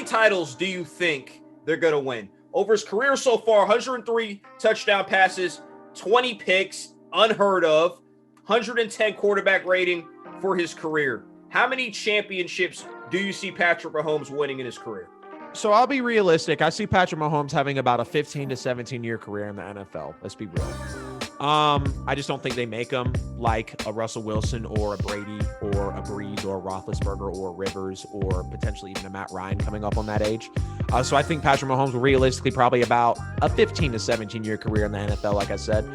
many titles do you think they're going to win? Over his career so far, 103 touchdown passes, 20 picks, unheard of, 110 quarterback rating for his career. How many championships do you see Patrick Mahomes winning in his career? So I'll be realistic. I see Patrick Mahomes having about a 15 to 17-year career in the NFL. Let's be real. I just don't think they make him like a Russell Wilson or a Brady or a Breeze or a Roethlisberger or a Rivers or potentially even a Matt Ryan coming up on that age. So I think Patrick Mahomes will realistically probably about a 15 to 17-year career in the NFL, like I said.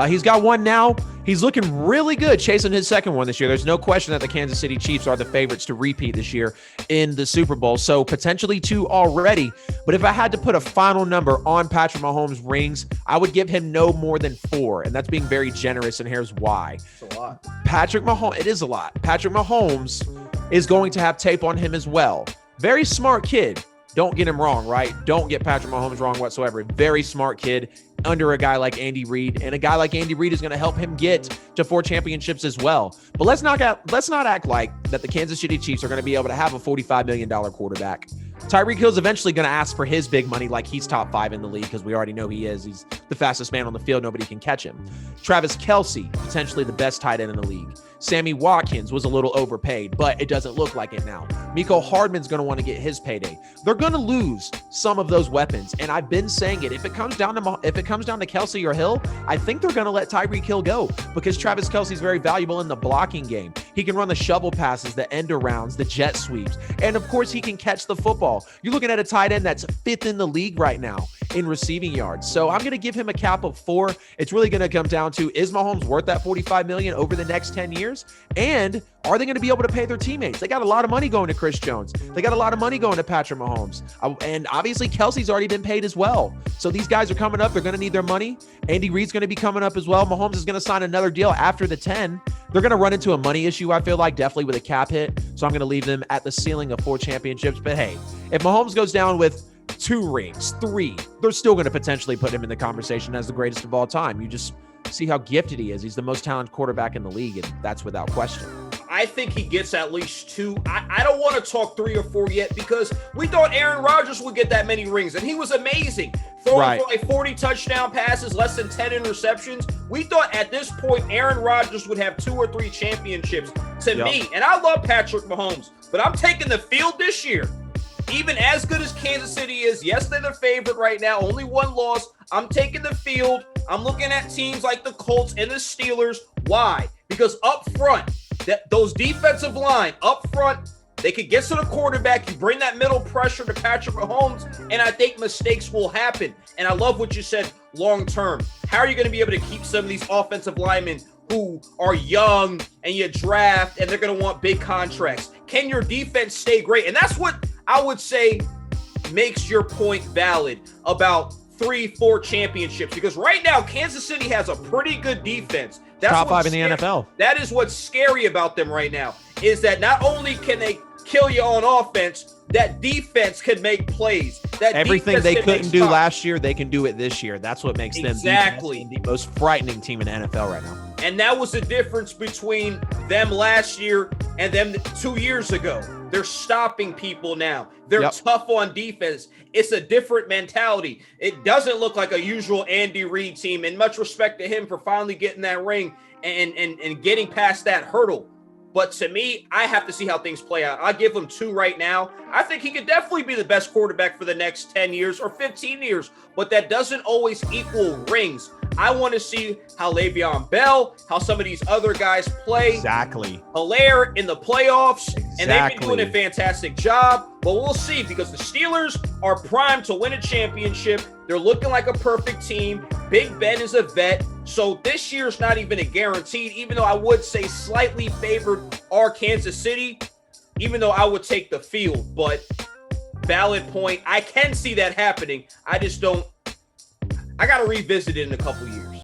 He's got one now. He's looking really good chasing his second one this year. There's no question that the Kansas City Chiefs are the favorites to repeat this year in the Super Bowl. So potentially 2 already. But if I had to put a final number on Patrick Mahomes' rings, I would give him no more than 4. And that's being very generous. And here's why. It's a lot. Patrick Mahomes, it is a lot. Patrick Mahomes is going to have tape on him as well. Very smart kid. Don't get him wrong, right? Don't get Patrick Mahomes wrong whatsoever. Very smart kid under a guy like Andy Reid, and a guy like Andy Reid is going to help him get to 4 championships as well. But let's not act like that the Kansas City Chiefs are going to be able to have a $45 million quarterback. Tyreek Hill's eventually going to ask for his big money like he's top 5 in the league because we already know he is. He's the fastest man on the field. Nobody can catch him. Travis Kelce, potentially the best tight end in the league. Sammy Watkins was a little overpaid, but it doesn't look like it now. Mecole Hardman's going to want to get his payday. They're going to lose some of those weapons, and I've been saying it. If it comes down to Kelce or Hill, I think they're going to let Tyreek Hill go because Travis Kelce is very valuable in the blocking game. He can run the shovel passes, the end arounds, the jet sweeps, and of course he can catch the football. You're looking at a tight end that's 5th in the league right now in receiving yards. So I'm going to give him a cap of 4. It's really going to come down to, is Mahomes worth that $45 million over the next 10 years? And are they going to be able to pay their teammates? They got a lot of money going to Chris Jones. They got a lot of money going to Patrick Mahomes. And obviously Kelsey's already been paid as well. So these guys are coming up. They're going to need their money. Andy Reid's going to be coming up as well. Mahomes is going to sign another deal after the 10. They're going to run into a money issue, I feel like, definitely with a cap hit. So I'm going to leave them at the ceiling of 4 championships. But hey, if Mahomes goes down with 2 rings, 3, they're still going to potentially put him in the conversation as the greatest of all time. You just see how gifted he is. He's the most talented quarterback in the league, and that's without question. I think he gets at least 2. I don't want to talk 3 or 4 yet because we thought Aaron Rodgers would get that many rings, and he was amazing. Throwing for like 40 touchdown passes, less than 10 interceptions. We thought at this point Aaron Rodgers would have 2 or 3 championships to me. And I love Patrick Mahomes, but I'm taking the field this year. Even as good as Kansas City is, yes, they're the favorite right now, only 1 loss. I'm taking the field. I'm looking at teams like the Colts and the Steelers. Why? Because up front, those defensive line up front, they could get to the quarterback. You bring that middle pressure to Patrick Mahomes, and I think mistakes will happen. And I love what you said long term. How are you going to be able to keep some of these offensive linemen who are young and you draft and they're going to want big contracts? Can your defense stay great? And that's what I would say makes your point valid about 3-4 championships, because right now Kansas City has a pretty good defense. That's top 5 in the NFL. That is what's scary about them right now, is that not only can they kill you on offense, that defense can make plays. That everything they couldn't do last year, they can do it this year. That's what makes them the most frightening team in the NFL right now. And that was the difference between them last year and them 2 years ago. They're stopping people now. They're tough on defense. It's a different mentality. It doesn't look like a usual Andy Reid team, and much respect to him for finally getting that ring and getting past that hurdle. But to me, I have to see how things play out. I'll give him 2 right now. I think he could definitely be the best quarterback for the next 10 years or 15 years, but that doesn't always equal rings. I want to see how Le'Veon Bell, how some of these other guys play. Exactly. Hilaire in the playoffs, and they've been doing a fantastic job. But we'll see, because the Steelers are primed to win a championship. They're looking like a perfect team. Big Ben is a vet. So this year's not even a guaranteed, even though I would say slightly favored are Kansas City, even though I would take the field. But valid point. I can see that happening. I just don't. I got to revisit it in a couple years.